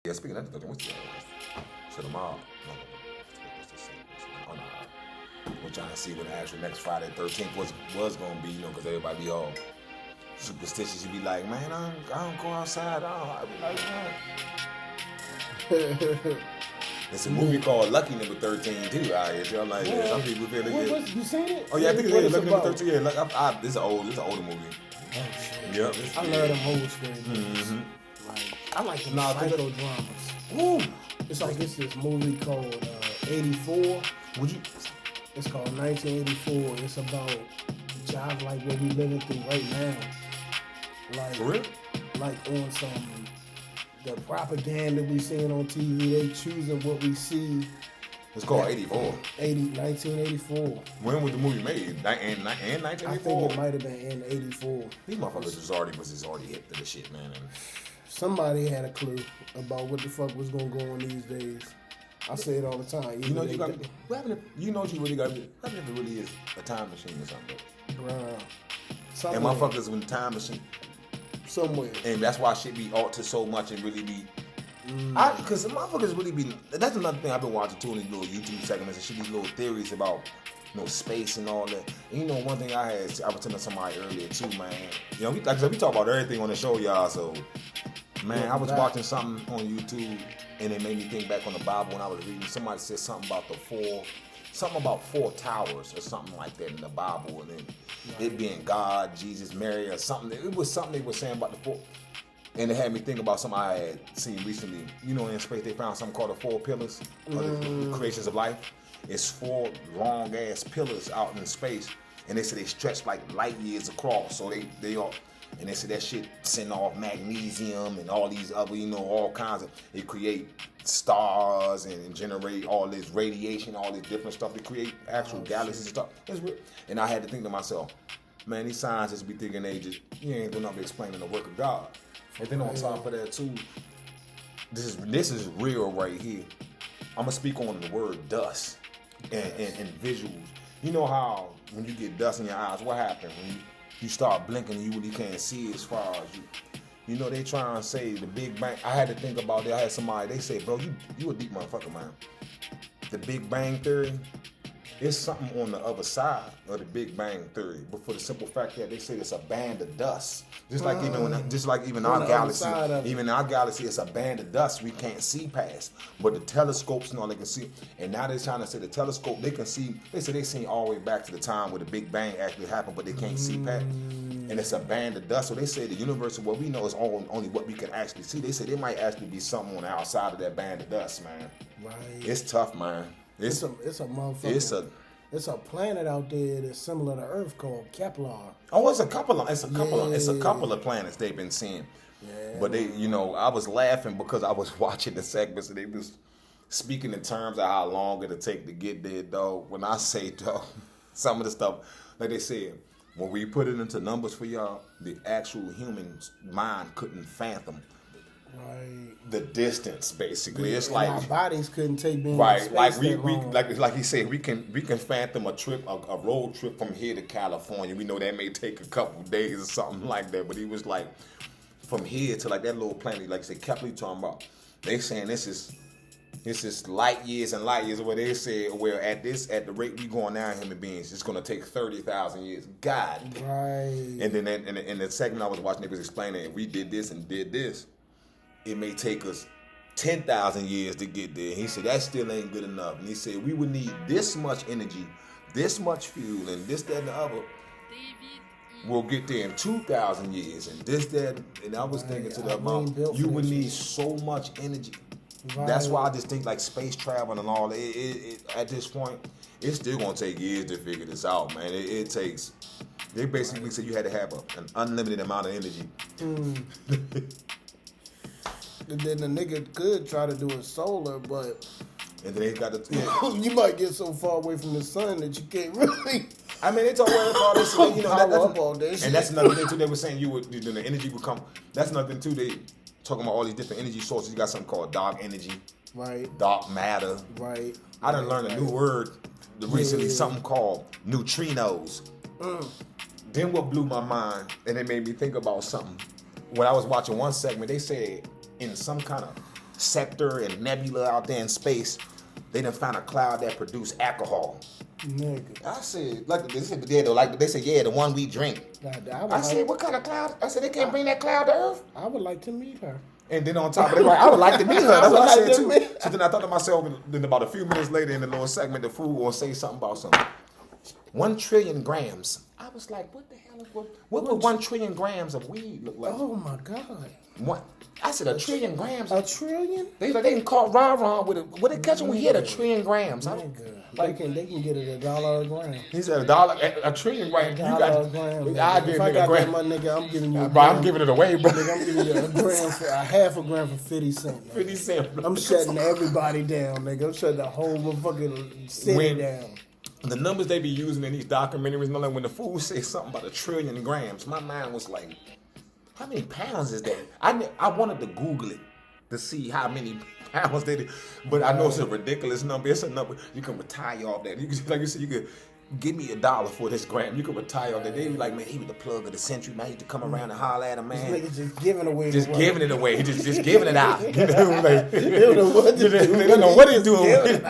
Yeah, speaking of that, what's so tomorrow? Oh, no. We're trying to see what the actual next Friday 13th was gonna be, because everybody be all superstitious. You be like, man, I don't go outside. I be like, man. It's a movie called Lucky Number 13 too. Out here, so I'm like, yeah, some people feel like, you seen it? Oh yeah, I think it's Lucky Number 13. Yeah, this is an older movie. Oh shit. Yep. I love them old school movies. Mm-hmm. Like, I like the psychodramas. Woo! It's like this movie called 84. Would you? It's called 1984. It's about jobs like what we living through right now. Like, for real? Like on some the propaganda we seeing on TV. They choosing what we see. It's called 84. 1984. When was the movie made? In 1984? I think it might have been in 84. These motherfuckers was already hip to the shit, man. And somebody had a clue about what the fuck was gonna go on these days. I say it all the time. You know what you really got to do? What if it really is a time machine or something? Bruh. And motherfuckers in the time machine. Somewhere. And that's why shit be altered so much and really be. Because the motherfuckers really be. That's another thing I've been watching too in these little YouTube segments and shit, these little theories about, space and all that. And one thing I was telling somebody earlier too, man. We talk about everything on the show, y'all. So, man, I was watching something on YouTube and it made me think back on the Bible when I was reading. Somebody said something about four towers or something like that in the Bible, and then it being God, Jesus, Mary, or something. It was something they were saying about the four. And it had me think about something I had seen recently. In space they found something called the 4 pillars of the creations of life. It's 4 long ass pillars out in space, and they said they stretch like light years across. So they all, and they said that shit send off magnesium and all these other, all kinds of. It create stars and generate all this radiation, all this different stuff. They create actual galaxies and stuff. It's real. And I had to think to myself, man, these scientists be thinking you ain't doing nothing explaining the work of God. And then on top of that too, this is real right here. I'm gonna speak on the word dust and visuals. You know how when you get dust in your eyes, what happens when you start blinking? You really can't see as far as you. They try and say the Big Bang. I had to think about that. I had somebody. They say, bro, you a deep motherfucker, man. The Big Bang Theory. It's something on the other side of the Big Bang Theory, but for the simple fact that they say it's a band of dust, just like even our galaxy, it's a band of dust we can't see past. But the telescopes and all they can see, and now they're trying to say the telescope they can see. They say they seen all the way back to the time where the Big Bang actually happened, but they can't see past. And it's a band of dust. So they say the universe, what we know is only what we can actually see. They say there might actually be something on the outside of that band of dust, man. Right. It's tough, man. It's a motherfucker. It's a planet out there that's similar to Earth called Kepler. Oh, it's a couple of planets they've been seeing. Yeah. But they, I was laughing because I was watching the segments and they was speaking in terms of how long it'll take to get there, though. When I say, though, some of the stuff, like they said, when we put it into numbers for y'all, the actual human mind couldn't fathom. Right. The distance, basically. It's and like our bodies couldn't take being right. In space Like we long. like he said, we can fathom a road trip from here to California. We know that may take a couple of days or something like that. But he was like, from here to like that little planet, like I said, Kepler talking about. They saying this is light years and light years. Where they said, well, at the rate we going now, human beings, it's gonna take 30,000 years. God. Right. And then in the segment I was watching, they was explaining if we did this and did this, it may take us 10,000 years to get there. He said that still ain't good enough. And he said we would need this much energy, this much fuel, and this, that, and the other. We'll get there in 2,000 years, and this, that, and I was thinking to the amount you would need so much energy. Right. That's why I just think like space travel and all. It at this point, it's still gonna take years to figure this out, man. It takes. They basically said you had to have an unlimited amount of energy. And then the nigga could try to do it solar, but and then they got to you might get so far away from the sun that you can't really. I mean, they talk about all this, all this and that's another thing too. They were saying the energy would come. That's another thing too. They talking about all these different energy sources. You got something called dark energy, right? Dark matter, right? I done learned a new word recently. Something called neutrinos. Then what blew my mind, and it made me think about something. When I was watching one segment, they said in some kind of sector and nebula out there in space, they done found a cloud that produced alcohol. Nigga. I said, like they said, yeah, they said, yeah, the one we drink. I said, what kind of cloud? I said, they can't bring that cloud to Earth. I would like to meet her. And then on top of it, like, I would like to meet her. That's what I said too. So then I thought to myself, then about a few minutes later in the little segment, the fool will say something about something. 1 trillion grams. I was like, what the hell is what would 1 trillion grams of weed look like? Oh my God. What? I said 1 trillion grams. A trillion? They can call rah with it. What they catch when we hit 1 trillion grams? They can get it $1 a gram. He said $1, 1 trillion grams. $1 a gram. I give if I nigga got a gram. that money, nigga, I'm giving you a bro, gram. I'm giving it away, bro. Nigga, I'm giving you a gram for half a gram for 50 cents. 50 cents. I'm shutting everybody down, nigga. I'm shutting the whole motherfucking city down. The numbers they be using in these documentaries, and all that, when the fool say something about 1 trillion grams, my mind was like, how many pounds is that? I wanted to Google it to see how many pounds they did, but I know it's a ridiculous number. It's a number you can retire off that. You can, like you said, you could give me $1 for this gram. You can retire off that. They be like, man, he was the plug of the century. Now you to come around and holler at him, man. This nigga just giving away. Just giving it away. Just giving it out. You know, like, they don't know what to do. They don't know what he's doing.